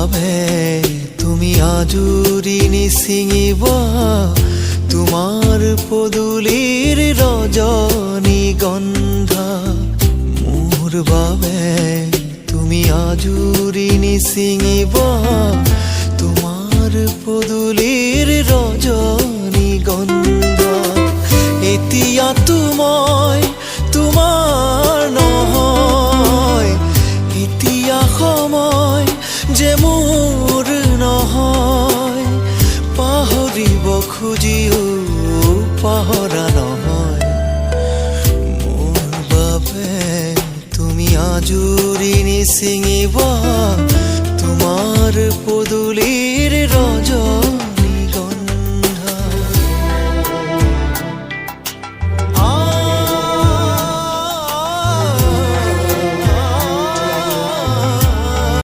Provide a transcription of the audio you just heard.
বাবে তুমি আজুৰি নিছিঙিব তোমাৰ পদূলিৰ ৰজনীগন্ধা। মোৰ বাবে তুমি আজুৰি নিছিঙিব তোমাৰ পদূলিৰ ৰজনীগন্ধা। এতিয়াতো মই তোমাৰ নহয়, এতিয়া সময় যে মোৰ নহয়। পাহৰিব খুজিও পাহৰা নহয়, মোৰ বাবে তুমি আজুৰি নিছিঙিব তোমাৰ